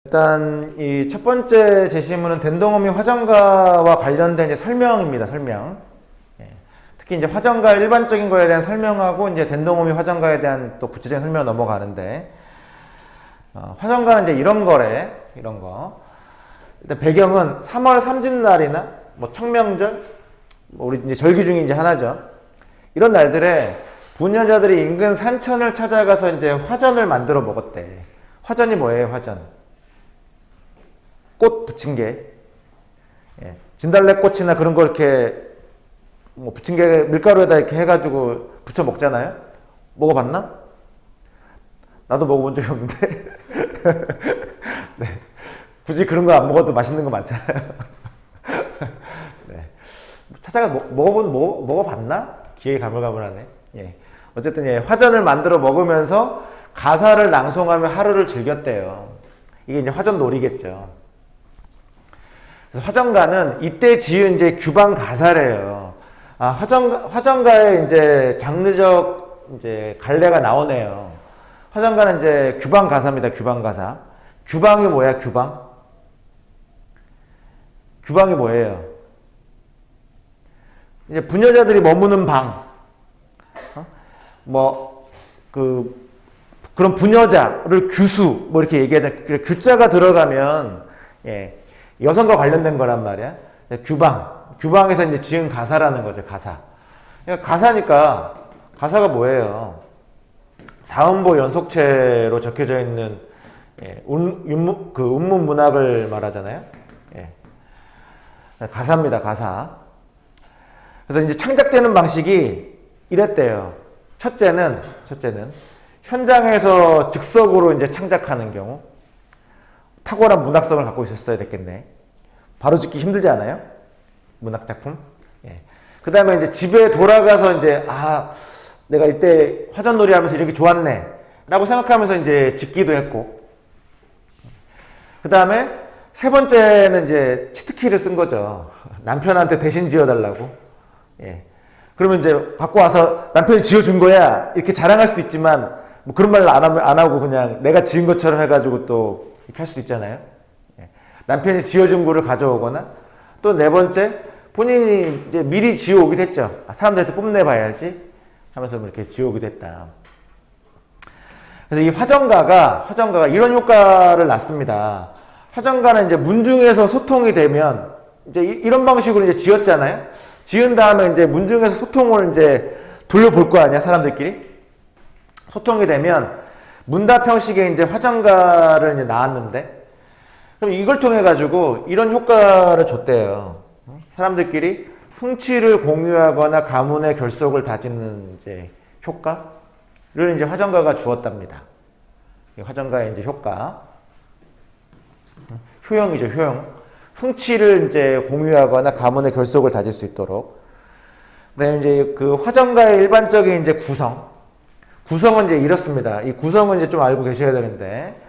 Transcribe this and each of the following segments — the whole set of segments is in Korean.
일단 이 첫 번째 제시문은 dendom이 화정가와 관련된 이제 설명입니다. 설명. 특히 이제 화정가 일반적인 거에 대한 설명하고 이제 dendom이 화정가에 대한 또 구체적인 설명을 넘어가는데, 화정가는 이제 이런 거래. 이런 거. 일단 배경은 3월 삼진날이나 뭐 청명절, 뭐 우리 이제 절기 중에 이제 하나죠. 이런 날들에 부녀자들이 인근 산천을 찾아가서 이제 화전을 만들어 먹었대. 화전이 뭐예요? 화전. 꽃 부침개. 진달래꽃이나 그런 거 이렇게 뭐 부침개 밀가루에다 이렇게 해가지고 부쳐 먹잖아요. 먹어봤나? 나도 먹어본 적이 없는데. 네. 굳이 그런 거 안 먹어도 맛있는 거 많잖아요. 네. 찾아가 먹어봤나? 기억이 가물가물하네. 예. 어쨌든 화전을 만들어 먹으면서 가사를 낭송하며 하루를 즐겼대요. 이게 이제 화전 놀이겠죠. 그래서 화정가는 이때 지은 이제 규방 가사래요. 화정가의 이제 장르적 이제 갈래가 나오네요. 화정가는 이제 규방 가사입니다. 규방 가사. 규방이 뭐야? 규방? 규방이 뭐예요? 이제 부녀자들이 머무는 방. 그런 부녀자를 규수, 뭐 이렇게 얘기하자. 규자가 들어가면, 여성과 관련된 거란 말이야. 규방. 규방에서 이제 지은 가사라는 거죠, 가사. 그러니까 가사니까, 가사가 뭐예요? 사음보 연속체로 적혀져 있는, 운문 문학을 말하잖아요. 가사입니다, 가사. 그래서 이제 창작되는 방식이 이랬대요. 첫째는 현장에서 즉석으로 이제 창작하는 경우. 탁월한 문학성을 갖고 있었어야 됐겠네. 바로 짓기 힘들지 않아요? 문학작품. 그 다음에 이제 집에 돌아가서 이제, 내가 이때 화전놀이 하면서 이렇게 좋았네. 라고 생각하면서 이제 짓기도 했고. 그 다음에 세 번째는 이제 치트키를 쓴 거죠. 남편한테 대신 지어달라고. 그러면 이제 갖고 와서 남편이 지어준 거야. 이렇게 자랑할 수도 있지만, 뭐 그런 말을 안 하고 그냥 내가 지은 것처럼 해가지고 또 이렇게 할 수도 있잖아요. 남편이 지어준 거를 가져오거나, 또 네 번째, 본인이 이제 미리 지어오기도 했죠. 사람들한테 뽐내봐야지 하면서 이렇게 지어오기도 했다. 그래서 이 화정가가 이런 효과를 낳습니다. 화정가는 이제 문중에서 소통이 되면, 이제 이런 방식으로 이제 지었잖아요. 지은 다음에 이제 문중에서 소통을 이제 돌려볼 거 아니야, 사람들끼리? 소통이 되면, 문답 형식의 이제 화정가를 이제 나왔는데, 그럼 이걸 통해가지고 이런 효과를 줬대요. 사람들끼리 흥취를 공유하거나 가문의 결속을 다지는 이제 효과를 이제 화정가가 주었답니다. 화정가의 이제 효과. 효용이죠, 효용. 흥취를 이제 공유하거나 가문의 결속을 다질 수 있도록. 그다음에 이제 그 화정가의 일반적인 이제 구성은 이제 이렇습니다. 이 구성은 이제 좀 알고 계셔야 되는데,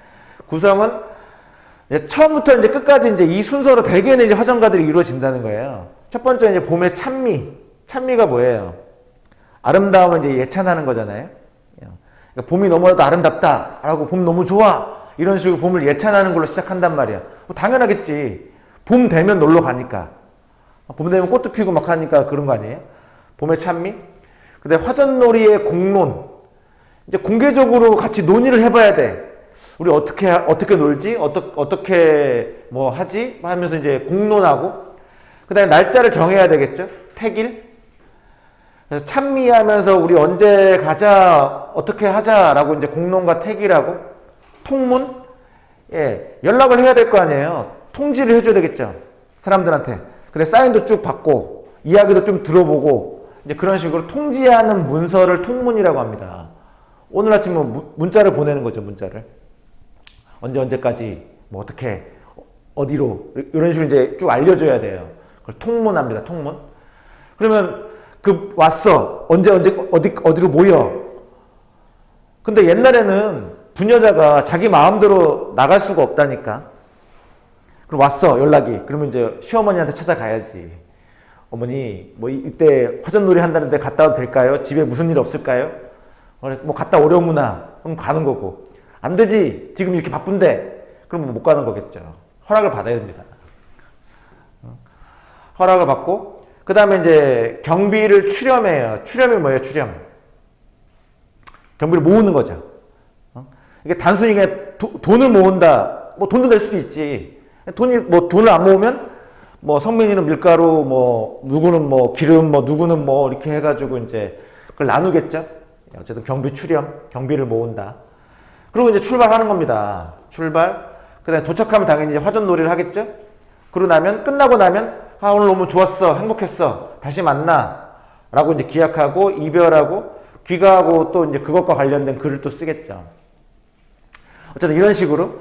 구성은 이제 처음부터 이제 끝까지 이제 이 순서로 대개는 이제 화정가들이 이루어진다는 거예요. 첫 번째 이제 봄의 찬미. 찬미가 뭐예요? 아름다움을 이제 예찬하는 거잖아요. 그러니까 봄이 너무나도 아름답다라고, 봄 너무 좋아, 이런 식으로 봄을 예찬하는 걸로 시작한단 말이야. 뭐 당연하겠지. 봄 되면 놀러 가니까. 봄 되면 꽃도 피고 막 하니까 그런 거 아니에요? 봄의 찬미. 근데 화전놀이의 공론. 이제 공개적으로 같이 논의를 해봐야 돼. 우리 어떻게 놀지? 어떻게 뭐 하지? 하면서 이제 공론하고, 그 다음에 날짜를 정해야 되겠죠? 택일. 그래서 찬미하면서 우리 언제 가자, 어떻게 하자라고 이제 공론과 택일하고, 통문. 연락을 해야 될 거 아니에요. 통지를 해줘야 되겠죠. 사람들한테. 그래, 사인도 쭉 받고, 이야기도 좀 들어보고, 이제 그런 식으로 통지하는 문서를 통문이라고 합니다. 오늘 아침 문자를 보내는 거죠, 문자를. 언제까지, 뭐 어떻게, 어디로, 이런 식으로 이제 쭉 알려줘야 돼요. 그걸 통문합니다, 통문. 그러면, 왔어. 어디로 모여. 근데 옛날에는 부녀자가 자기 마음대로 나갈 수가 없다니까. 그럼 왔어, 연락이. 그러면 이제 시어머니한테 찾아가야지. 어머니, 뭐 이때 화전놀이 한다는데 갔다 와도 될까요? 집에 무슨 일 없을까요? 뭐 갔다 오려무나. 그럼 가는 거고. 안 되지. 지금 이렇게 바쁜데. 그럼 못 가는 거겠죠. 허락을 받아야 됩니다. 허락을 받고, 그 다음에 이제 경비를 출렴해요. 출렴이 뭐예요, 출렴? 경비를 모으는 거죠. 이게 단순히 그냥 돈을 모은다. 뭐 돈도 낼 수도 있지. 돈을 안 모으면 뭐 성민이는 밀가루, 뭐 누구는 뭐 기름, 뭐 누구는 뭐 이렇게 해가지고 이제 그걸 나누겠죠. 어쨌든 경비 출렴, 경비를 모은다. 그리고 이제 출발하는 겁니다. 출발. 그다음에 도착하면 당연히 이제 화전놀이를 하겠죠. 그러고 나면 끝나고 나면 오늘 너무 좋았어, 행복했어, 다시 만나라고 이제 기약하고 이별하고 귀가하고 또 이제 그것과 관련된 글을 또 쓰겠죠. 어쨌든 이런 식으로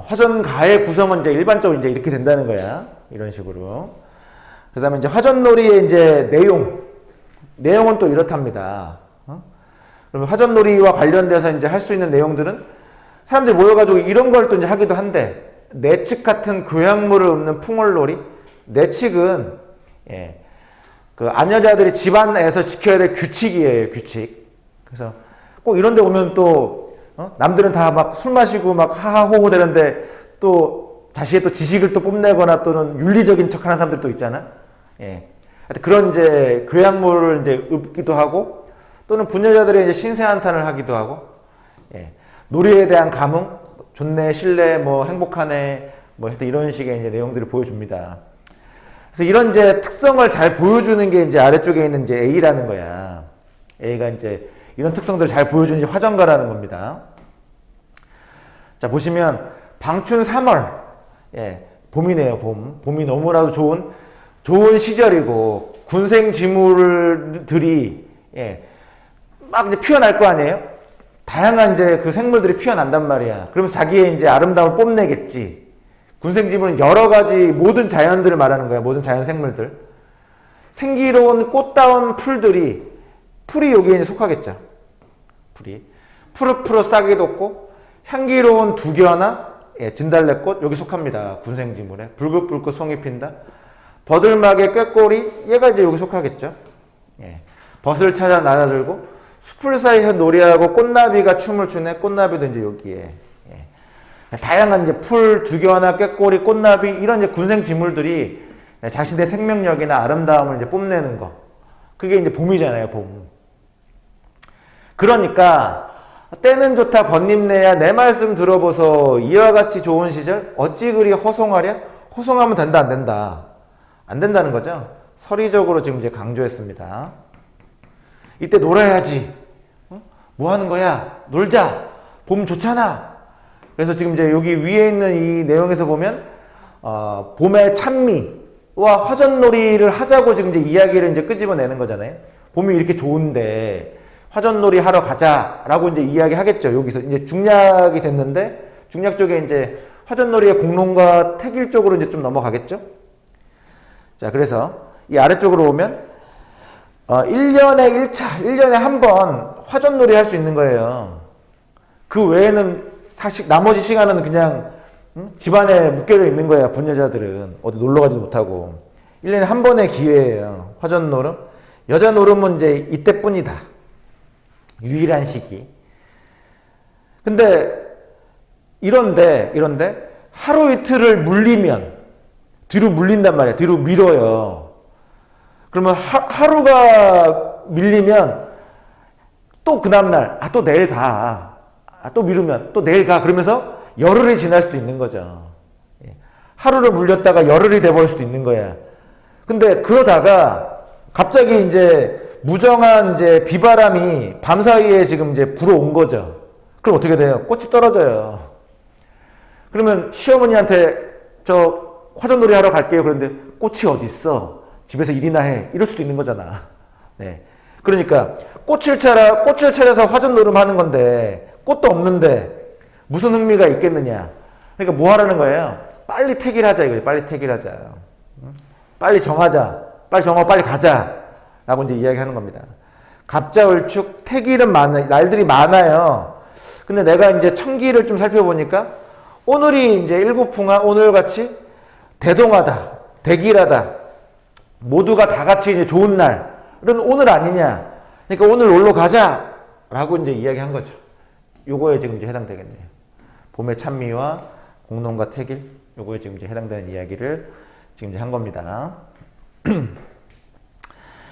화전가의 구성은 이제 일반적으로 이제 이렇게 된다는 거야. 이런 식으로. 그다음에 이제 화전놀이의 이제 내용은 또 이렇답니다. 그러면 화전놀이와 관련돼서 이제 할 수 있는 내용들은 사람들이 모여가지고 이런 걸 또 이제 하기도 한데, 내칙 같은 교양물을 읊는 풍월놀이. 내칙은 그 아녀자들이 집안에서 지켜야 될 규칙이에요, 규칙. 그래서 꼭 이런 데 오면 또 남들은 다 막 술 마시고 막 하하호호 되는데 또 자신의 또 지식을 또 뽐내거나 또는 윤리적인 척 하는 사람들 또 있잖아. 그런 이제 교양물을 이제 읊기도 하고, 또는 부녀자들의 이제 신세한탄을 하기도 하고, 놀이에 대한 감흥, 좋네, 싫네, 뭐 행복하네, 뭐 하여튼 이런 식의 이제 내용들을 보여줍니다. 그래서 이런 이제 특성을 잘 보여주는 게 이제 아래쪽에 있는 이제 A라는 거야. A가 이제 이런 특성들을 잘 보여주는 이제 화전가라는 겁니다. 자, 보시면 방춘 3월, 봄이네요, 봄. 봄이 너무나도 좋은 시절이고, 군생 지물들이 막 이제 피어날 거 아니에요? 다양한 이제 그 생물들이 피어난단 말이야. 그러면서 자기의 이제 아름다움을 뽐내겠지. 군생 지물은 여러 가지 모든 자연들을 말하는 거야. 모든 자연 생물들. 생기로운 꽃다운 풀이 여기에 이제 속하겠죠. 풀이. 푸릇푸릇 싹이 돋고, 향기로운 두견나, 진달래꽃, 여기 속합니다. 군생 지물에. 불긋불긋 송이 핀다. 버들막의 꾀꼬리, 얘가 이제 여기 속하겠죠. 벗을 찾아 날아들고, 숲을 사이에서 놀이하고 꽃나비가 춤을 추네. 꽃나비도 이제 여기에. 다양한 이제 풀, 두견나, 꾀꼬리, 꽃나비, 이런 이제 군생 지물들이 자신의 생명력이나 아름다움을 이제 뽐내는 거. 그게 이제 봄이잖아요, 봄. 그러니까, 때는 좋다, 번님내야, 내 말씀 들어보소. 이와 같이 좋은 시절, 어찌 그리 허송하랴? 허송하면 된다, 안 된다? 안 된다는 거죠. 서리적으로 지금 이제 강조했습니다. 이때 놀아야지. 뭐 하는 거야? 놀자. 봄 좋잖아. 그래서 지금 이제 여기 위에 있는 이 내용에서 보면 봄의 찬미와 화전놀이를 하자고 지금 이제 이야기를 이제 끄집어내는 거잖아요. 봄이 이렇게 좋은데 화전놀이 하러 가자라고 이제 이야기하겠죠. 여기서 이제 중략이 됐는데, 중략 쪽에 이제 화전놀이의 공론과 택일 쪽으로 이제 좀 넘어가겠죠. 자, 그래서 이 아래쪽으로 오면 1년에 1차, 1년에 한 번 화전놀이 할 수 있는 거예요. 그 외에는 나머지 시간은 그냥 집안에 묶여져 있는 거야, 부녀자들은. 어디 놀러 가지도 못하고. 1년에 한 번의 기회예요, 화전노름. 여자 노름은 이제 이때뿐이다. 유일한 시기. 근데 이런데 하루 이틀을 물리면, 뒤로 물린단 말이야. 뒤로 밀어요. 그러면 하루가 밀리면 또 그 다음날, 또 내일 가. 또 미루면 또 내일 가. 그러면서 열흘이 지날 수도 있는 거죠. 하루를 물렸다가 열흘이 돼버릴 수도 있는 거야. 근데 그러다가 갑자기 이제 무정한 이제 비바람이 밤사이에 지금 이제 불어온 거죠. 그럼 어떻게 돼요? 꽃이 떨어져요. 그러면 시어머니한테 저 화전놀이 하러 갈게요. 그런데 꽃이 어디 있어? 집에서 일이나 해. 이럴 수도 있는 거잖아. 네. 그러니까 꽃을 찾아서 화전놀이 하는 건데 꽃도 없는데 무슨 흥미가 있겠느냐. 그러니까 뭐 하라는 거예요? 빨리 택일하자 이거죠. 빨리 택일하자. 빨리 정하자. 빨리 정하고 빨리 가자. 라고 이제 이야기하는 겁니다. 갑자을축 택일은 날들이 많아요. 근데 내가 이제 청기를 좀 살펴보니까 오늘이 이제 일구풍화, 오늘같이 대동하다, 대길하다, 모두가 다 같이 이제 좋은 날은 오늘 아니냐. 그러니까 오늘 놀러 가자. 라고 이제 이야기한 거죠. 요거에 지금 이제 해당되겠네요. 봄의 찬미와 공농과 태길, 요거에 지금 이제 해당되는 이야기를 지금 이제 한 겁니다.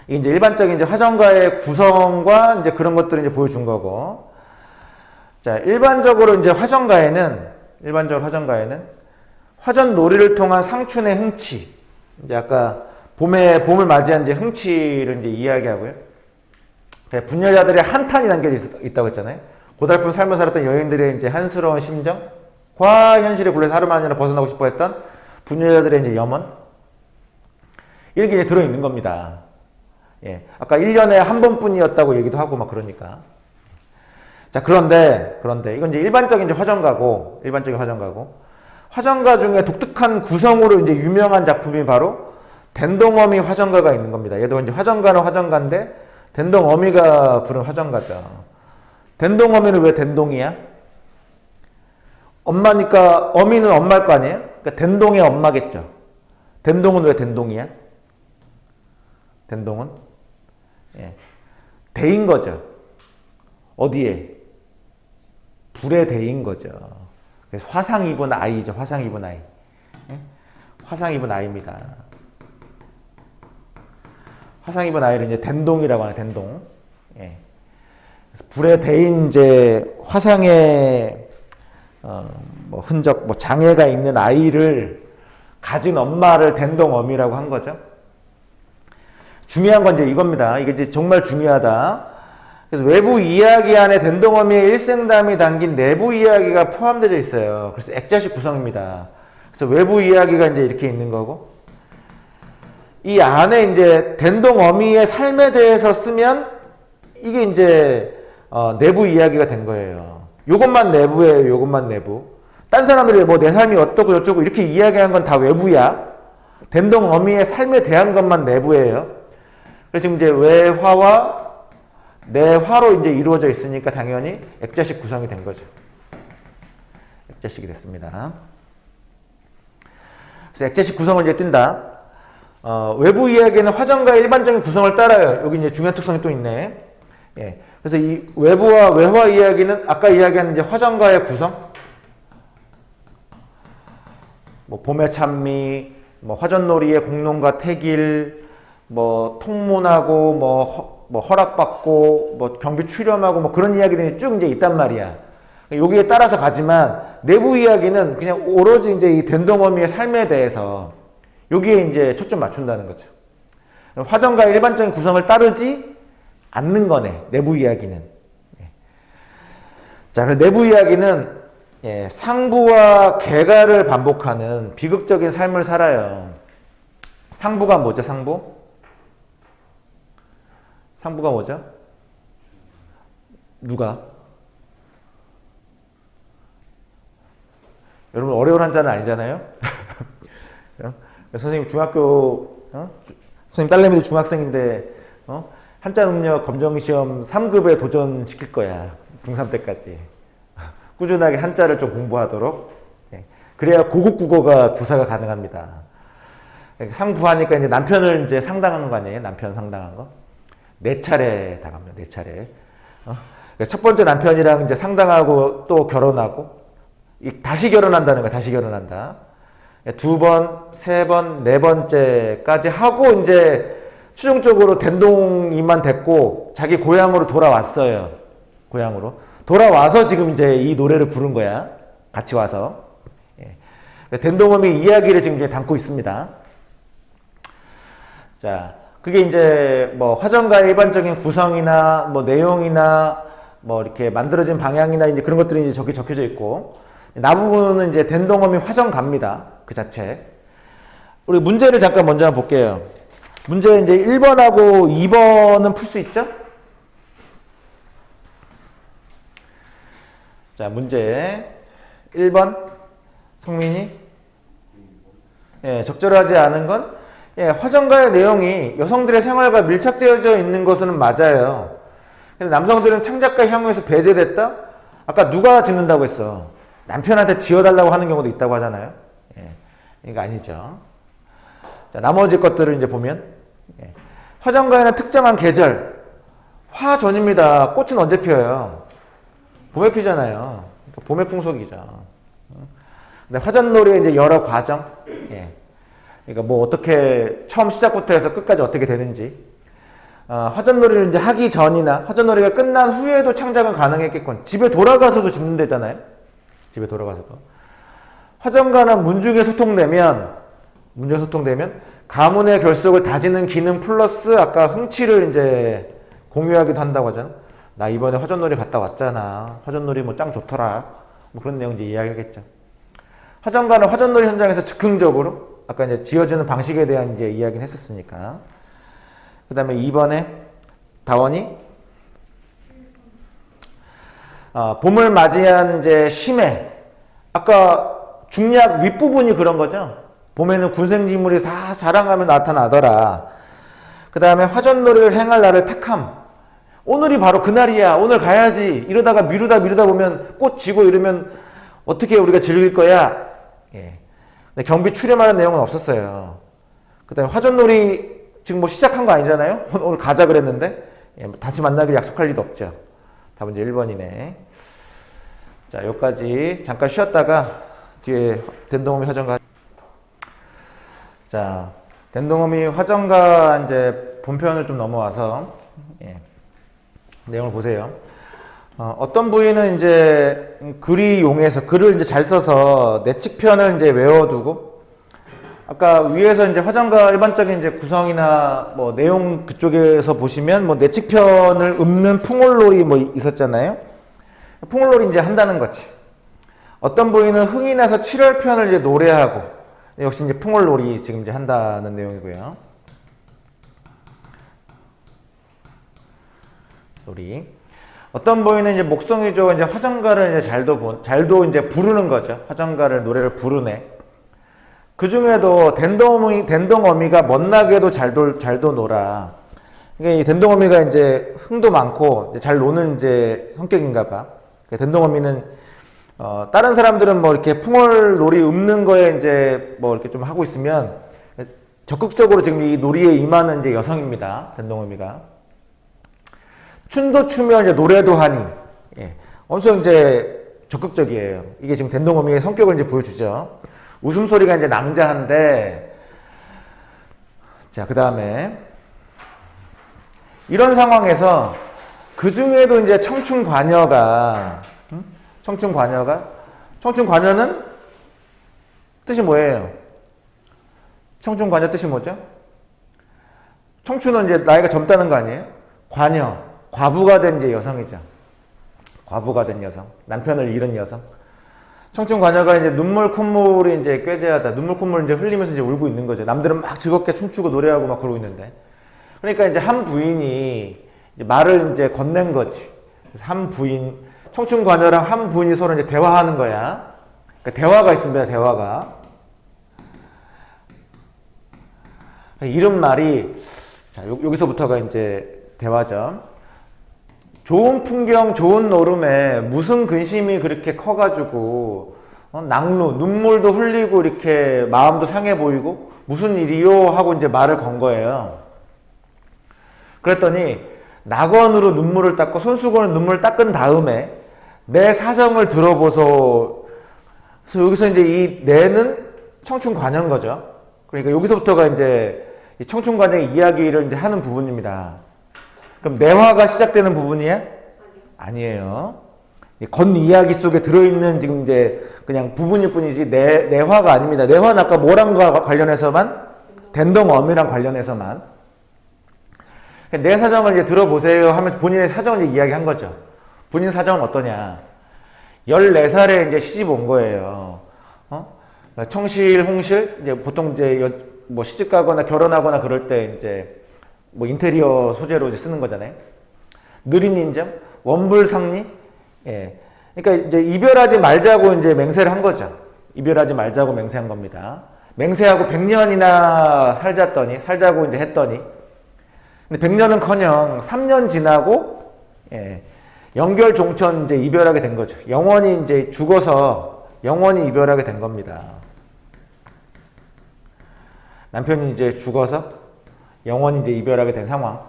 이게 이제 일반적인 이제 화정가의 구성과 이제 그런 것들을 이제 보여준 거고. 자, 일반적으로 화정가에는 화전 놀이를 통한 상춘의 흥치. 이제 아까 봄을 맞이한 이제 흥치를 이제 이야기하고요. 분녀자들의 한탄이 담겨져 있다고 했잖아요. 고달픈 삶을 살았던 여인들의 이제 한스러운 심정과 현실에 굴려서 하루만이나 벗어나고 싶어 했던 분녀자들의 이제 염원. 이렇게 이제 들어있는 겁니다. 예. 아까 1년에 한 번뿐이었다고 얘기도 하고 막 그러니까. 자, 그런데, 이건 이제 일반적인 화정가고, 화정가 중에 독특한 구성으로 이제 유명한 작품이 바로 댄동어미 화정가가 있는 겁니다. 얘도 이제 화정가는 화정가인데, 댄동어미가 부른 화정가죠. 댄동어미는 왜 댄동이야? 엄마니까, 어미는 엄마일 거 아니에요? 그러니까 댄동의 엄마겠죠. 댄동은 왜 댄동이야? 댄동은? 예. 대인 거죠. 어디에? 불에 대인 거죠. 그래서 화상 입은 아이죠. 화상 입은 아이. 예? 화상 입은 아이입니다. 화상 입은 아이를 이제 댄동이라고 하는 댄동. 예. 그래서 불에 대인 이제 화상의 뭐 흔적, 뭐 장애가 있는 아이를 가진 엄마를 댄동어미라고 한 거죠. 중요한 건 이제 이겁니다. 이게 이제 정말 중요하다. 그래서 외부 이야기 안에 댄동어미의 일생담이 담긴 내부 이야기가 포함되어 있어요. 그래서 액자식 구성입니다. 그래서 외부 이야기가 이제 이렇게 있는 거고, 이 안에 이제 댄동어미의 삶에 대해서 쓰면 이게 이제 내부 이야기가 된 거예요. 요것만 내부예요. 요것만 내부. 딴 사람들이 뭐 내 삶이 어떻고 저쩌고 이렇게 이야기한 건 다 외부야. 댄동어미의 삶에 대한 것만 내부예요. 그래서 지금 이제 외화와 내화로 이제 이루어져 있으니까 당연히 액자식 구성이 된 거죠. 액자식이 됐습니다. 그래서 액자식 구성을 이제 띈다. 외부 이야기는 화정가의 일반적인 구성을 따라요. 여기 이제 중요한 특성이 또 있네. 예. 그래서 이 외부와 외화 이야기는 아까 이야기한 이제 화정가의 구성, 뭐 봄의 찬미, 뭐 화전놀이의 공농과 태길, 뭐 통문하고 뭐 허락받고 뭐 경비 출렴하고 뭐 그런 이야기들이 쭉 이제 있단 말이야. 여기에 따라서 가지만 내부 이야기는 그냥 오로지 이제 이 댄동어미의 삶에 대해서 여기에 이제 초점 맞춘다는 거죠. 화정가의 일반적인 구성을 따르지 않는 거네. 내부 이야기는. 자, 그 내부 이야기는 상부와 계가를 반복하는 비극적인 삶을 살아요. 상부가 뭐죠? 상부가 뭐죠? 누가? 여러분 어려운 한자는 아니잖아요? 선생님 중학교 선생님 딸내미도 중학생인데 한자 능력 검정시험 3급에 도전시킬 거야. 중3 때까지. 꾸준하게 한자를 좀 공부하도록. 그래야 고급 국어가 구사가 가능합니다. 상부하니까 이제 남편을 이제 상당한 거 아니에요? 남편 상당한 거. 4차례 당합니다. 4차례. 첫 번째 남편이랑 이제 상당하고 또 결혼하고 다시 결혼한다는 거야. 다시 결혼한다. 2번, 3번, 4번째까지 하고 이제 최종적으로 댄동이만 됐고 자기 고향으로 돌아왔어요. 고향으로. 돌아와서 지금 이제 이 노래를 부른 거야. 같이 와서. 댄동어미 이야기를 지금 이제 담고 있습니다. 자, 그게 이제 뭐 화정가의 일반적인 구성이나 뭐 내용이나 뭐 이렇게 만들어진 방향이나 이제 그런 것들이 이제 저기 적혀져 있고, 나부분은 이제 댄동어미 화정가입니다. 그 자체. 우리 문제를 잠깐 먼저 한번 볼게요. 문제 이제 1번하고 2번은 풀 수 있죠? 자, 문제 1번 성민이 적절하지 않은 건 화정가의 내용이 여성들의 생활과 밀착되어져 있는 것은 맞아요. 근데 남성들은 창작가 향후에서 배제됐다? 아까 누가 짓는다고 했어? 남편한테 지어달라고 하는 경우도 있다고 하잖아요. 이거 아니죠. 자, 나머지 것들을 이제 보면 화정가에는 특정한 계절, 화전입니다. 꽃은 언제 피어요? 봄에 피잖아요. 봄의 풍속이죠. 근데 화전놀이의 이제 여러 과정, 예. 그러니까 뭐 어떻게 처음 시작부터 해서 끝까지 어떻게 되는지, 화전놀이를 이제 하기 전이나 화전놀이가 끝난 후에도 창작은 가능했겠건, 집에 돌아가서도 짓는 데잖아요. 집에 돌아가서도. 화전가는 문중에 소통되면 가문의 결속을 다지는 기능 플러스 아까 흥치를 이제 공유하기도 한다고 하잖아. 나 이번에 화전놀이 갔다 왔잖아. 화전놀이 뭐 짱 좋더라. 뭐 그런 내용 이제 이야기하겠죠. 화전가는 화전놀이 현장에서 즉흥적으로 아까 이제 지어지는 방식에 대한 이제 이야기를 했었으니까. 그 다음에 2번에 다원이 봄을 맞이한 이제 심해. 아까 중략 윗부분이 그런 거죠. 봄에는 군생지물이 다 자랑하며 나타나더라. 그 다음에 화전놀이를 행할 날을 택함. 오늘이 바로 그날이야. 오늘 가야지. 이러다가 미루다 보면 꽃 지고 이러면 어떻게 우리가 즐길 거야. 예. 근데 경비 출임하는 내용은 없었어요. 그 다음에 화전놀이 지금 뭐 시작한 거 아니잖아요. 오늘 가자 그랬는데 다시 만나기로 약속할 리도 없죠. 답은 이제 1번이네. 자, 여기까지 잠깐 쉬었다가 뒤에 댄동어미 화전가. 자, 댄동어미 화전가 이제 본편을 좀 넘어와서 내용을 보세요. 어떤 부위는 이제 글이 용해서 글을 이제 잘 써서 내측편을 이제 외워두고, 아까 위에서 이제 화전가 일반적인 이제 구성이나 뭐 내용 그쪽에서 보시면 뭐 내측편을 읊는 풍월놀이 뭐 있었잖아요. 풍월놀이 이제 한다는 거지. 어떤 부위는 흥이 나서 7월편을 이제 노래하고, 역시 이제 풍월놀이 지금 이제 한다는 내용이고요. 놀이. 어떤 부위는 이제 목성이죠. 이제 화전가를 이제 잘도 이제 부르는 거죠. 화전가를 노래를 부르네. 그 중에도 댄동어미가 멋나게도 잘도 놀아. 그러니까 이 댄동어미가 이제 흥도 많고 이제 잘 노는 이제 성격인가 봐. 댄동어미는 다른 사람들은 뭐 이렇게 풍월놀이 읊는 거에 이제 뭐 이렇게 좀 하고 있으면 적극적으로 지금 이 놀이에 임하는 이제 여성입니다. 댄동어미가. 춤도 추면 이제 노래도 하니, 엄청 이제 적극적이에요. 이게 지금 댄동어미의 성격을 이제 보여주죠. 웃음소리가 이제 낭자한데, 자, 그 다음에, 이런 상황에서, 그 중에도 이제 청춘관여는 뜻이 뭐예요? 청춘관여 뜻이 뭐죠? 청춘은 이제 나이가 젊다는 거 아니에요? 관여. 과부가 된 이제 여성이죠. 과부가 된 여성. 남편을 잃은 여성. 청춘관여가 이제 눈물 콧물이 이제 꾀재하다. 눈물 콧물 이제 흘리면서 이제 울고 있는 거죠. 남들은 막 즐겁게 춤추고 노래하고 막 그러고 있는데. 그러니까 이제 한 부인이 이제 말을 이제 건넨 거지. 그래서 한 부인, 청춘관여랑 한 부인이 서로 이제 대화하는 거야. 그러니까 대화가 있습니다. 대화가. 이런 말이, 자, 여기서부터가 이제 대화죠. 좋은 풍경, 좋은 노름에 무슨 근심이 그렇게 커가지고 낙루, 눈물도 흘리고 이렇게 마음도 상해 보이고 무슨 일이요? 하고 이제 말을 건 거예요. 그랬더니 낙원으로 눈물을 닦고 손수건으로 눈물을 닦은 다음에 내 사정을 들어보소. 그래서 여기서 이제 이 내는 청춘관여인 거죠. 그러니까 여기서부터가 이제 청춘관여의 이야기를 이제 하는 부분입니다. 그럼 내화가 시작되는 부분이에요? 아니에요. 건 이야기 속에 들어있는 지금 이제 그냥 부분일 뿐이지 내화가 아닙니다. 내화는 아까 뭐랑과 관련해서만? 댄동어미랑 관련해서만. 내 사정을 이제 들어보세요 하면서 본인의 사정을 이제 이야기한 거죠. 본인 사정은 어떠냐? 14살에 이제 시집 온 거예요. 청실, 홍실, 이제 보통 이제 뭐 시집 가거나 결혼하거나 그럴 때 이제 뭐 인테리어 소재로 이제 쓰는 거잖아요. 느린 인정, 원불상리. 그러니까 이제 이별하지 말자고 이제 맹세를 한 거죠. 이별하지 말자고 맹세한 겁니다. 맹세하고 100년이나 살자고 이제 했더니, 근데 100년은커녕 3년 지나고 연결 종천 이제 이별하게 된 거죠. 영원히 이제 죽어서 영원히 이별하게 된 겁니다. 남편이 이제 죽어서 영원히 이제 이별하게 된 상황.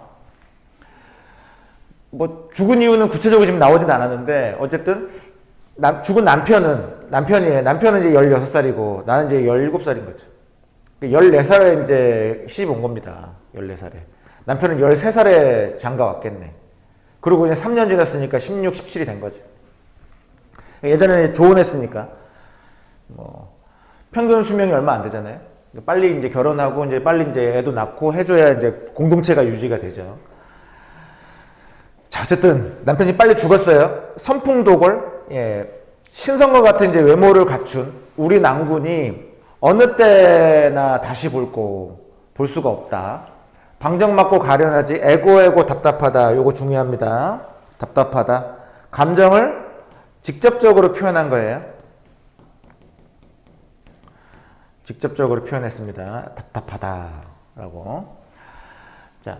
뭐 죽은 이유는 구체적으로 지금 나오진 않았는데 어쨌든 죽은 남편이에요. 남편은 이제 16살이고 나는 이제 17살인 거죠. 14살에 이제 시집 온 겁니다. 14살에. 남편은 13살에 장가 왔겠네. 그리고 이제 3년 지났으니까 16, 17이 된 거지. 예전에 조혼했으니까 뭐 평균 수명이 얼마 안 되잖아요. 빨리 이제 결혼하고 이제 빨리 이제 애도 낳고 해줘야 이제 공동체가 유지가 되죠. 자, 어쨌든 남편이 빨리 죽었어요. 선풍도골, 신성과 같은 이제 외모를 갖춘 우리 낭군이 어느 때나 다시 볼 수가 없다. 방정 맞고 가련하지 애고 답답하다. 요거 중요합니다. 답답하다. 감정을 직접적으로 표현한 거예요. 직접적으로 표현했습니다. 답답하다라고. 자,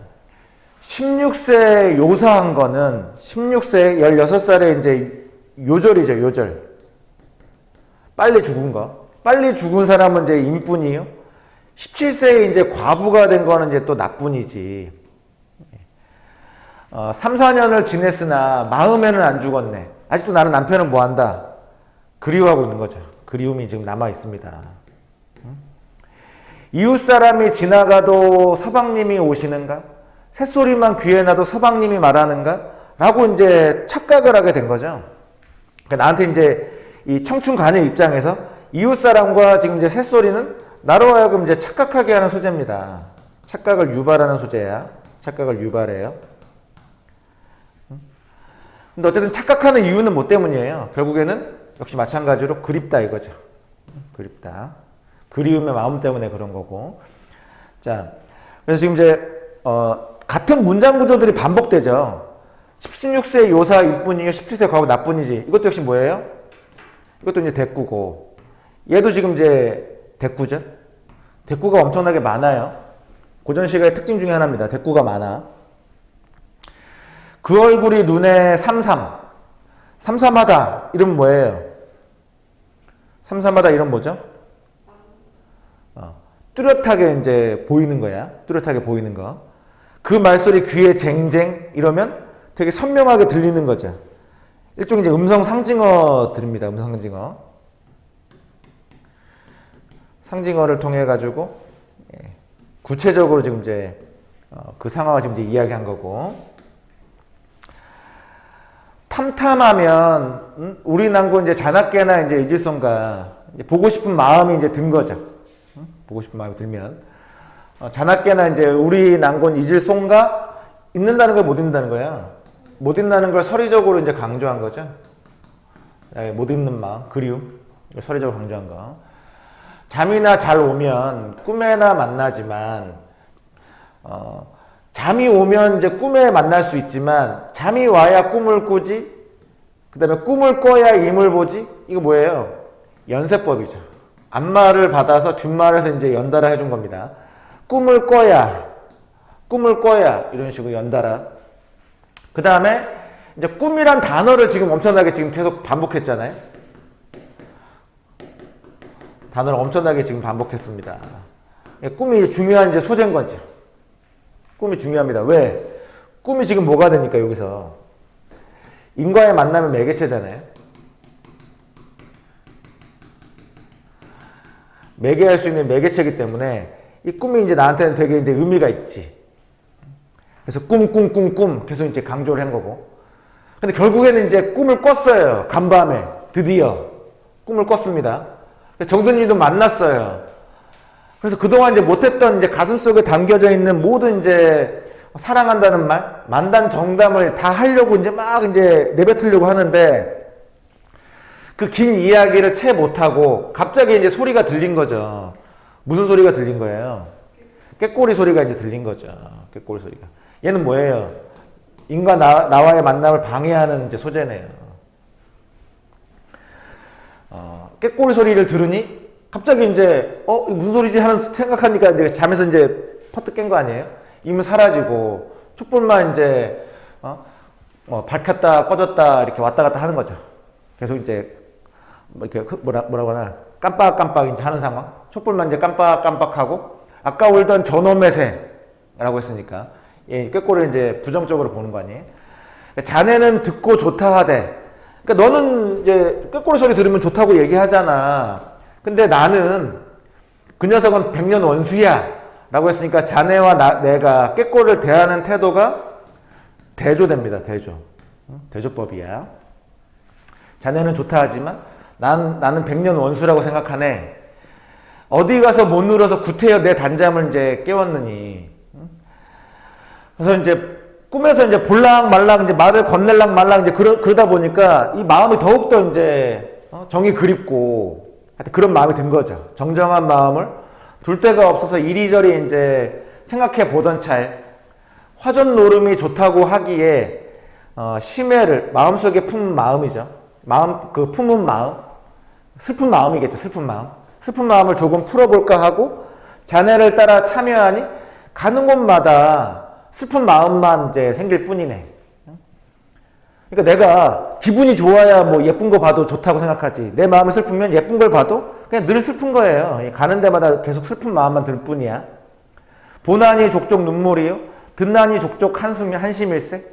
16세 요사한 거는 16세 16살에 이제 요절이죠, 요절. 빨리 죽은 거. 빨리 죽은 사람은 이제 인뿐이요. 17세에 이제 과부가 된 거는 이제 또 나뿐이지. 3, 4년을 지냈으나 마음에는 안 죽었네. 아직도 나는 남편은 뭐 한다? 그리워하고 있는 거죠. 그리움이 지금 남아 있습니다. 이웃 사람이 지나가도 서방님이 오시는가? 새소리만 귀에 나도 서방님이 말하는가? 라고 이제 착각을 하게 된 거죠. 그러니까 나한테 이제 이 청춘 가녀 입장에서 이웃 사람과 지금 이제 새소리는 나로 하여금 이제 착각하게 하는 소재입니다. 착각을 유발하는 소재야. 착각을 유발해요. 근데 어쨌든 착각하는 이유는 뭐 때문이에요? 결국에는 역시 마찬가지로 그립다 이거죠. 그립다. 그리움의 마음 때문에 그런 거고. 자, 그래서 지금 이제 같은 문장 구조들이 반복되죠. 16세 요사 이뿐이요, 17세 과부 나뿐이지. 이것도 역시 뭐예요? 이것도 이제 대꾸고. 얘도 지금 이제 대꾸죠. 대꾸가 엄청나게 많아요. 고전시가의 특징 중에 하나입니다. 대꾸가 많아. 그 얼굴이 눈에 삼삼하다. 이름 뭐예요? 삼삼하다 이름 뭐죠? 뚜렷하게 이제 보이는 거야. 뚜렷하게 보이는 거. 그 말소리 귀에 쟁쟁 이러면 되게 선명하게 들리는 거죠. 일종의 이제 음성 상징어들입니다. 음성 상징어. 상징어를 통해 가지고 구체적으로 지금 이제 그 상황을 지금 이제 이야기한 거고. 탐탐하면 우리 난고 이제 자나깨나 이제 이질성가 이제 보고 싶은 마음이 이제 든 거죠. 보고 싶은 마음이 들면 자나깨나 이제 우리 난곤 이질송가 있는다는 걸 못 있는다는 거야. 못 있다는 걸 서리적으로 이제 강조한 거죠. 못 있는 마음, 그리움, 서리적으로 강조한 거. 잠이나 잘 오면 꿈에나 만나지만 잠이 오면 이제 꿈에 만날 수 있지만 잠이 와야 꿈을 꾸지. 그다음에 꿈을 꿔야 임을 보지. 이거 뭐예요? 연세법이죠. 앞말을 받아서 뒷말에서 이제 연달아 해준 겁니다. 꿈을 꿔야 이런 식으로 연달아. 그 다음에 이제 꿈이란 단어를 지금 엄청나게 지금 계속 반복했잖아요. 단어를 엄청나게 지금 반복했습니다. 꿈이 중요한 이제 소재인 거죠. 꿈이 중요합니다. 왜? 꿈이 지금 뭐가 되니까 여기서 인과의 만남의 매개체잖아요. 매개할 수 있는 매개체이기 때문에 이 꿈이 이제 나한테는 되게 이제 의미가 있지. 그래서 꿈 계속 이제 강조를 한 거고. 근데 결국에는 이제 꿈을 꿨어요. 간밤에 드디어 꿈을 꿨습니다. 정든이도 만났어요. 그래서 그동안 이제 못했던 이제 가슴속에 담겨져 있는 모든 이제 사랑한다는 말, 만단 정담을 다 하려고 이제 막 이제 내뱉으려고 하는데 그 긴 이야기를 채 못하고 갑자기 이제 소리가 들린 거죠. 무슨 소리가 들린 거예요? 꾀꼬리 소리가 이제 들린 거죠. 꾀꼬리 소리가. 얘는 뭐예요? 인과 나와의 만남을 방해하는 이제 소재네요. 꾀꼬리 소리를 들으니 갑자기 이제 무슨 소리지 하는 생각하니까 이제 잠에서 이제 퍼뜩 깬 거 아니에요? 이미 사라지고 촛불만 이제 밝혔다 꺼졌다 이렇게 왔다 갔다 하는 거죠. 계속 이제 이렇게 뭐라고 하나 깜빡깜빡 이제 하는 상황. 촛불만 이제 깜빡깜빡하고 아까 울던 저놈의 새라고 했으니까 꾀꼬리를 이제 부정적으로 보는 거 아니에요? 자네는 듣고 좋다 하되. 그러니까 그러니까 너는 이제 꾀꼬리 소리 들으면 좋다고 얘기하잖아. 근데 나는 그 녀석은 백년 원수야 라고 했으니까 자네와 내가 꾀꼬리를 대하는 태도가 대조됩니다. 대조법이야. 자네는 좋다 하지만 나는 백년 원수라고 생각하네. 어디 가서 못 눌러서 구태여 내 단잠을 이제 깨웠느니. 그래서 이제 꿈에서 이제 볼랑 말랑 이제 말을 건넬랑 말랑 이제 그러다 보니까 이 마음이 더욱더 이제 정이 그립고 하여튼 그런 마음이 든 거죠. 정정한 마음을 둘 데가 없어서 이리저리 이제 생각해 보던 차에 화전 노름이 좋다고 하기에 심해를 마음속에 품은 마음이죠. 품은 마음, 슬픈 마음이겠죠. 슬픈 마음을 조금 풀어볼까 하고 자네를 따라 참여하니 가는 곳마다 슬픈 마음만 이제 생길 뿐이네. 그러니까 내가 기분이 좋아야 뭐 예쁜 거 봐도 좋다고 생각하지. 내 마음이 슬프면 예쁜 걸 봐도 그냥 늘 슬픈 거예요. 가는 데마다 계속 슬픈 마음만 들 뿐이야. 보나니 족족 눈물이요. 듣나니 족족 한심일세.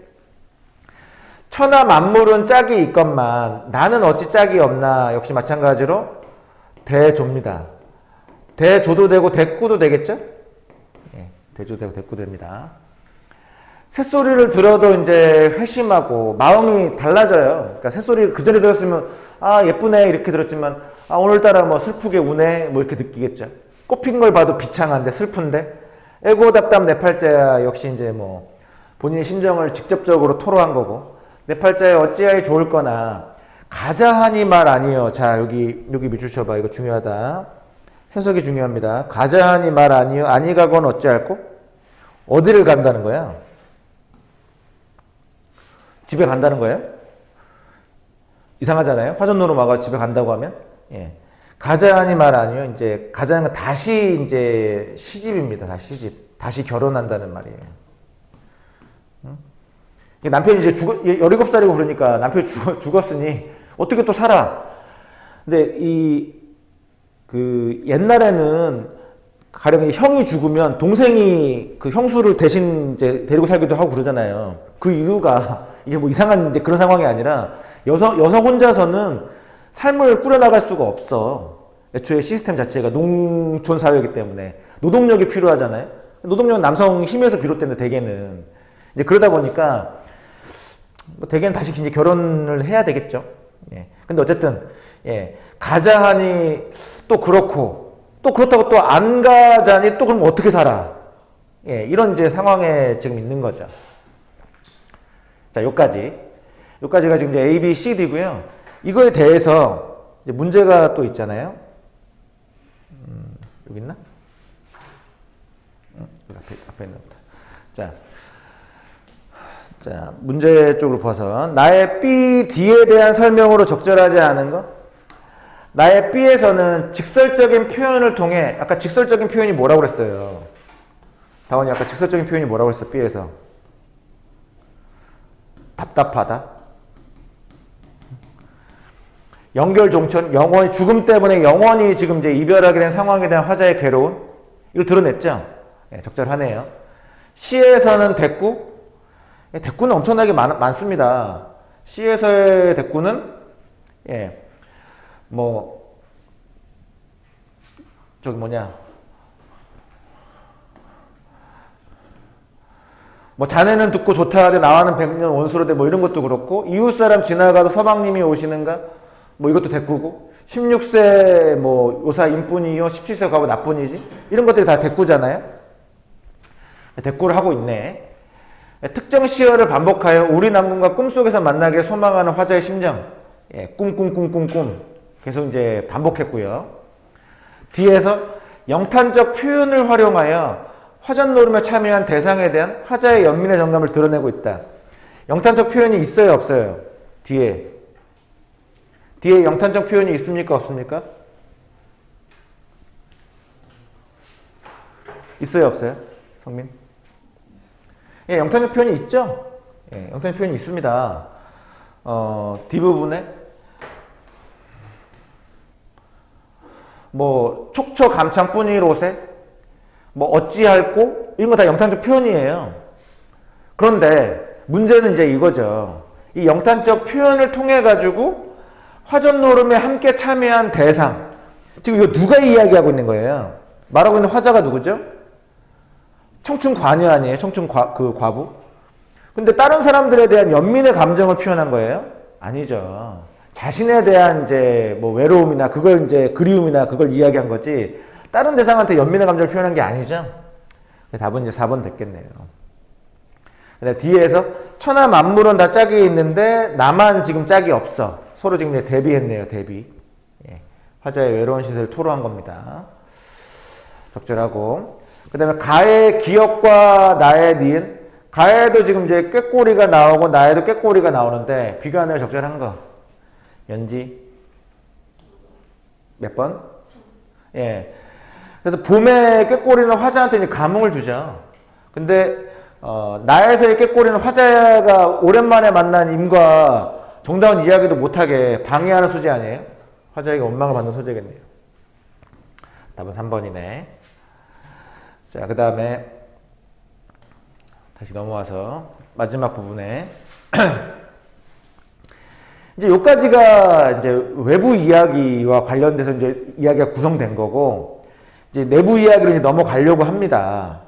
천하 만물은 짝이 있건만 나는 어찌 짝이 없나. 역시 마찬가지로 대조입니다. 대조도 되고 대꾸도 되겠죠? 예, 대조도 되고 대꾸도 됩니다. 새소리를 들어도 이제 회심하고 마음이 달라져요. 그러니까 새소리 그 전에 들었으면 예쁘네 이렇게 들었지만 오늘따라 뭐 슬프게 우네 뭐 이렇게 느끼겠죠. 꽃핀 걸 봐도 비창한데 슬픈데 에고 답답 내 팔자야. 역시 이제 뭐 본인의 심정을 직접적으로 토로한 거고 내 팔자에 어찌하여 좋을거나 가자하니 말 아니요. 자 여기 밑줄 쳐봐. 이거 중요하다. 해석이 중요합니다. 가자하니 말 아니요. 아니 가건 어찌할꼬? 어디를 간다는 거야? 집에 간다는 거예요? 이상하잖아요. 화전 노름 와가 집에 간다고 하면 예. 가자하니 말 아니요. 이제 가자는 건 다시 이제 시집입니다. 다시 시집. 다시 결혼한다는 말이에요. 응? 남편이 이제 17살이고 그러니까 남편이 죽었으니 어떻게 또 살아? 근데 옛날에는 가령 형이 죽으면 동생이 그 형수를 대신 이제 데리고 살기도 하고 그러잖아요. 그 이유가 이게 뭐 이상한 이제 그런 상황이 아니라 여성 혼자서는 삶을 꾸려나갈 수가 없어. 애초에 시스템 자체가 농촌 사회이기 때문에 노동력이 필요하잖아요. 노동력은 남성 힘에서 비롯되는데 대개는 이제 그러다 보니까 뭐 대개는 다시 이제 결혼을 해야 되겠죠. 예. 근데 어쨌든 예. 가자하니 또 그렇고 또 그렇다고 또 안 가자니 또 그럼 어떻게 살아? 예. 이런 이제 상황에 지금 있는 거죠. 자, 요까지가 지금 이제 A, B, C, D고요. 이거에 대해서 이제 문제가 또 있잖아요. 여기 있나? 앞에 있나 보다. 자, 문제 쪽으로 봐서 나의 B, D에 대한 설명으로 적절하지 않은 거. 나의 B에서는 직설적인 표현을 통해 아까 직설적인 표현이 뭐라고 그랬어요? 다원이 아까 직설적인 표현이 뭐라고 그랬어? B에서 답답하다. 연결 종천, 영원히 죽음 때문에 영원히 지금 이제 이별하게 된 상황에 대한 화자의 괴로움. 이걸 드러냈죠? 네, 적절하네요. C에서는 대꾸. 대꾸는 엄청나게 많습니다. C에서의 대꾸는 자네는 듣고 좋다 하되 나와는 백년 원수로 돼 이런 것도 그렇고 이웃사람 지나가도 서방님이 오시는가 이것도 대꾸고 16세 요사 인뿐이요 17세 가고 나뿐이지 이런 것들이 다 대꾸잖아요. 대꾸를 하고 있네. 특정 시어를 반복하여 우리 남궁과 꿈속에서 만나길 소망하는 화자의 심정. 꿈. 계속 이제 반복했고요. 뒤에서 영탄적 표현을 활용하여 화전 노름에 참여한 대상에 대한 화자의 연민의 정감을 드러내고 있다. 영탄적 표현이 있어요, 없어요? 뒤에 영탄적 표현이 있습니까, 없습니까? 있어요, 없어요? 성민? 영탄적 표현이 있죠? 영탄적 표현이 있습니다. 뒷부분에 촉처 감창 뿐이로세 어찌할꼬 이런 거 다 영탄적 표현이에요. 그런데 문제는 이제 이거죠. 이 영탄적 표현을 통해 가지고 화전 노름에 함께 참여한 대상. 지금 이거 누가 이야기하고 있는 거예요? 말하고 있는 화자가 누구죠? 청춘 과녀 아니에요? 청춘 과부? 근데 다른 사람들에 대한 연민의 감정을 표현한 거예요? 아니죠. 자신에 대한 이제 뭐 외로움이나 그걸 이제 그리움이나 그걸 이야기한 거지 다른 대상한테 연민의 감정을 표현한 게 아니죠. 답은 이제 4번 됐겠네요. 그다음 뒤에서 천하 만물은 다 짝이 있는데 나만 지금 짝이 없어. 서로 지금 이제 대비했네요. 대비. 예. 화자의 외로운 시세를 토로한 겁니다. 적절하고. 그 다음에 가의 기억과 나의 니은. 가에도 지금 이제 꾀꼬리가 나오고 나에도 꾀꼬리가 나오는데 비교하느라 적절한 거. 연지. 몇 번? 예. 그래서 봄에 꾀꼬리는 화자한테 이제 감흥을 주죠. 근데 나에서의 꾀꼬리는 화자가 오랜만에 만난 임과 정다운 이야기도 못하게 방해하는 소재 아니에요? 화자에게 원망을 받는 소재겠네요. 답은 3번이네. 자, 그 다음에 다시 넘어와서 마지막 부분에 이제 여기까지가 이제 외부 이야기와 관련돼서 이제 이야기가 구성된 거고 이제 내부 이야기로 이제 넘어가려고 합니다.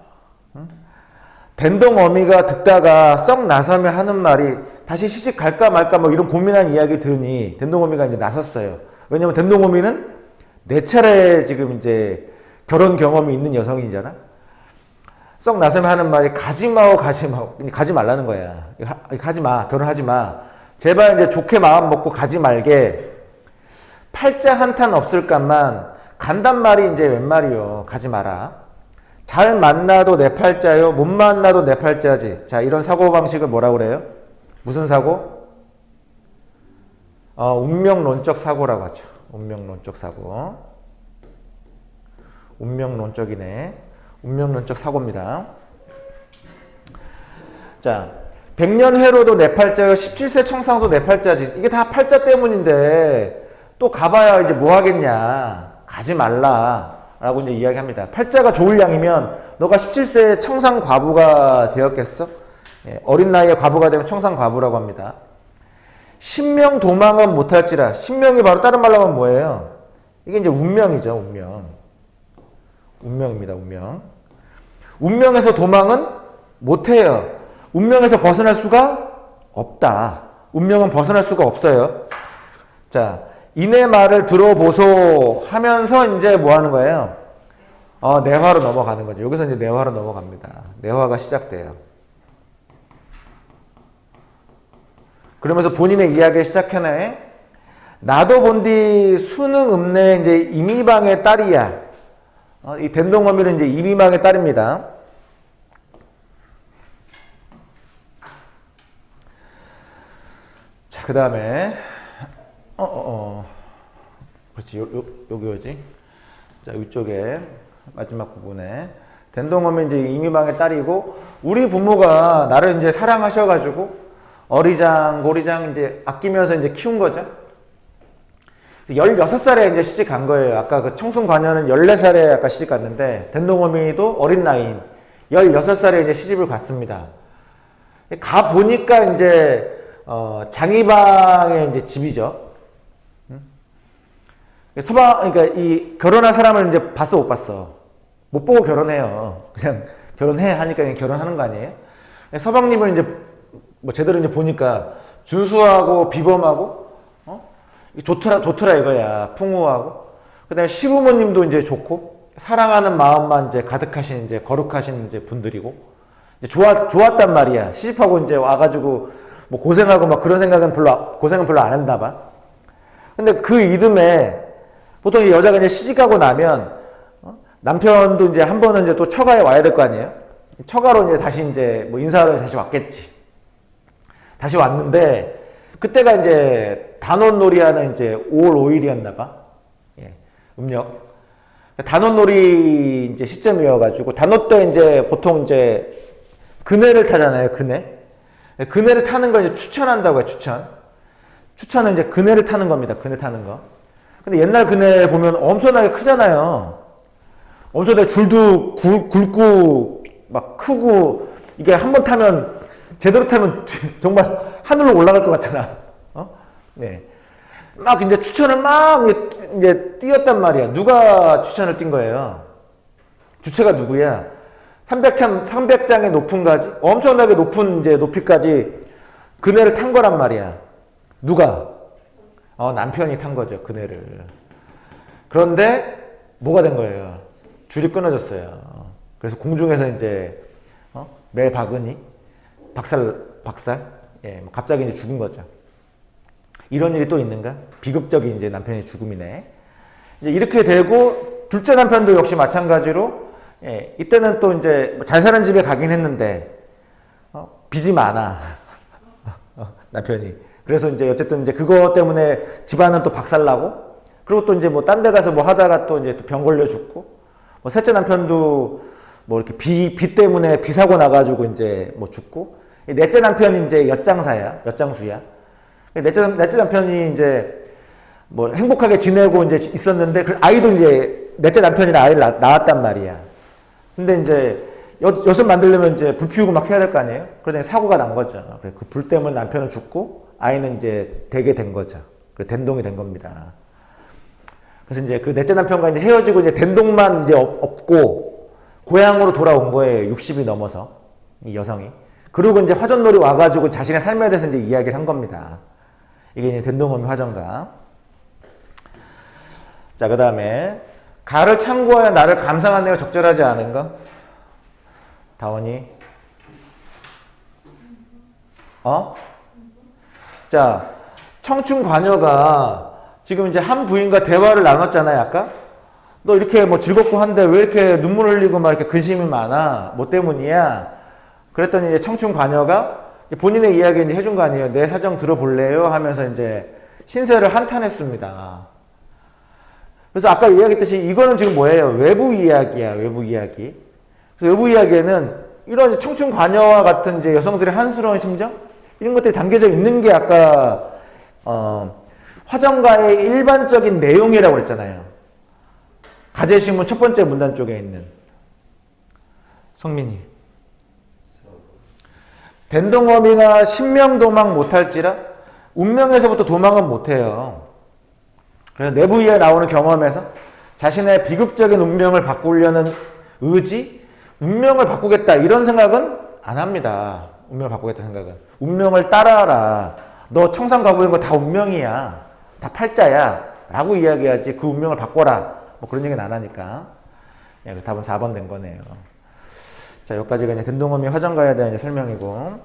댄동 어미가 듣다가 썩 나서며 하는 말이 다시 시집 갈까 말까 뭐 이런 고민한 이야기 들으니 댄동 어미가 이제 나섰어요. 왜냐면 댄동 어미는 4차례 지금 이제 결혼 경험이 있는 여성이잖아. 썩 나서며 하는 말이 가지 마오. 가지 말라는 거야. 하지 마. 결혼하지 마. 제발 이제 좋게 마음 먹고 가지 말게. 팔자 한탄 없을까만 간단 말이 이제 웬 말이요. 가지 마라. 잘 만나도 내 팔자요. 못 만나도 내 팔자지. 자, 이런 사고방식을 뭐라고 그래요? 무슨 사고? 운명론적 사고라고 하죠. 운명론적 사고. 운명론적이네. 운명론적 사고입니다. 자, 백년해로도 내 팔자요. 17세 청상도 내 팔자지. 이게 다 팔자 때문인데 또 가봐야 이제 뭐 하겠냐. 가지 말라. 라고 이제 이야기합니다. 팔자가 좋을 양이면 너가 17세 청상 과부가 되었겠어? 예, 어린 나이에 과부가 되면 청상 과부라고 합니다. 신명 도망은 못할지라. 신명이 바로 다른 말로 하면 뭐예요? 이게 이제 운명이죠. 운명. 운명입니다. 운명. 운명에서 도망은 못해요. 운명에서 벗어날 수가 없다. 운명은 벗어날 수가 없어요. 자, 이내 말을 들어보소 하면서 이제 뭐 하는 거예요? 내화로 넘어가는 거죠. 여기서 이제 내화로 넘어갑니다. 내화가 시작돼요. 그러면서 본인의 이야기를 시작해내. 나도 본디 수능 읍내 이제 이미방의 딸이야. 이 댄동 어미는 이제 이미방의 딸입니다. 자, 그 다음에 그렇지. 여기지. 자, 이쪽에 마지막 부분에 댄동 어미 이제 이미방의 딸이고 우리 부모가 나를 이제 사랑하셔가지고 어리장 고리장 이제 아끼면서 이제 키운 거죠. 16살에 이제 시집 간 거예요. 아까 그 청순과녀는 14살에 아까 시집 갔는데 댄동 어미도 어린 나이인 16살에 이제 시집을 갔습니다. 가 보니까 이제 장이방의 이제 집이죠. 그러니까 이 결혼한 사람을 이제 봤어, 못 봤어? 못 보고 결혼해요. 그냥 결혼해 하니까 그냥 결혼하는 거 아니에요? 서방님을 이제 뭐 제대로 이제 보니까 준수하고 비범하고 좋더라 이거야. 풍우하고. 그다음에 시부모님도 이제 좋고 사랑하는 마음만 이제 가득하신 이제 거룩하신 이제 분들이고 이제 좋았단 말이야. 시집하고 이제 와가지고 뭐 고생하고 막 그런 생각은 고생은 별로 안 했나 봐. 근데 그 이듬해 보통 여자가 이제 시집가고 나면 남편도 이제 한 번은 이제 또 처가에 와야 될 거 아니에요? 처가로 이제 다시 이제 뭐 인사하러 다시 왔겠지. 다시 왔는데 그때가 이제 단원놀이 하는 이제 5월 5일이었나 봐. 예, 음력. 단원놀이 이제 시점이어가지고 단원 때 이제 보통 이제 그네를 타잖아요. 그네를 타는 걸 이제 추천한다고 해요. 추천은 이제 그네를 타는 겁니다. 그네 타는 거. 근데 옛날 그네 보면 엄청나게 크잖아요. 엄청나게 줄도 굵고 막 크고 이게 한 번 타면 제대로 타면 정말 하늘로 올라갈 것 같잖아. 네. 막 이제 추천을 막 이제 띄었단 말이야. 누가 추천을 띈 거예요? 주체가 누구야? 300장의 높은 가지, 엄청나게 높은 이제 높이까지 그네를 탄 거란 말이야. 누가? 남편이 탄 거죠, 그네를. 그런데 뭐가 된 거예요? 줄이 끊어졌어요. 그래서 공중에서 이제 매 바구니 박살, 예, 갑자기 이제 죽은 거죠. 이런 일이 또 있는가? 비극적인 이제 남편의 죽음이네. 이제 이렇게 되고 둘째 남편도 역시 마찬가지로, 예, 이때는 또 이제 잘 사는 집에 가긴 했는데 빚이 많아. 남편이. 그래서 이제 어쨌든 이제 그거 때문에 집안은 또 박살나고, 그리고 또 이제 뭐 딴 데 가서 뭐 하다가 또 이제 또 병 걸려 죽고, 뭐 셋째 남편도 뭐 이렇게 비 때문에 비 사고 나가지고 이제 뭐 죽고, 넷째 남편이 이제 엿장수야. 넷째 남편이 이제 뭐 행복하게 지내고 이제 있었는데, 그 아이도 이제 넷째 남편이랑 아이를 낳았단 말이야. 근데 이제 엿을 만들려면 이제 불 피우고 막 해야 될 거 아니에요? 그러더니 사고가 난 거죠. 그 불 때문에 남편은 죽고 아이는 이제 되게 된 거죠. 그 된동이 된 겁니다. 그래서 이제 그 넷째 남편과 이제 헤어지고 이제 된동만 이제 없고 고향으로 돌아온 거예요. 60이 넘어서 이 여성이. 그리고 이제 화전놀이 와가지고 자신의 삶에 대해서 이제 이야기를 한 겁니다. 이게 이제 된동어미 화전가. 자, 그 다음에 가를 참고하여 나를 감상한 내가 적절하지 않은가? 다원이. 자, 청춘 관여가 지금 이제 한 부인과 대화를 나눴잖아요, 아까? 너 이렇게 뭐 즐겁고 한데 왜 이렇게 눈물 흘리고 막 이렇게 근심이 많아? 뭐 때문이야? 그랬더니 이제 청춘 관여가 본인의 이야기 이제 해준 거 아니에요. 내 사정 들어볼래요? 하면서 이제 신세를 한탄했습니다. 그래서 아까 이야기했듯이 이거는 지금 뭐예요? 외부 이야기야, 외부 이야기. 그래서 외부 이야기에는 이런 청춘 관여와 같은 이제 여성들의 한스러운 심정? 이런 것들이 담겨져 있는 게 아까, 화정가의 일반적인 내용이라고 그랬잖아요. 가제신문 첫 번째 문단 쪽에 있는. 성민이. 된동어미가 신명도망 못할지라 운명에서부터 도망은 못해요. 그래서 내부에 나오는 경험에서 자신의 비극적인 운명을 바꾸려는 의지, 운명을 바꾸겠다 이런 생각은 안 합니다. 운명을 바꾸겠다 생각은. 운명을 따라하라. 너 청산 가보는 거 다 운명이야. 다 팔자야. 라고 이야기하지 그 운명을 바꿔라. 뭐 그런 얘기는 안 하니까. 예, 답은 4번 된 거네요. 자, 여기까지가 이제 된동어미 화정가에 대한 이제 설명이고.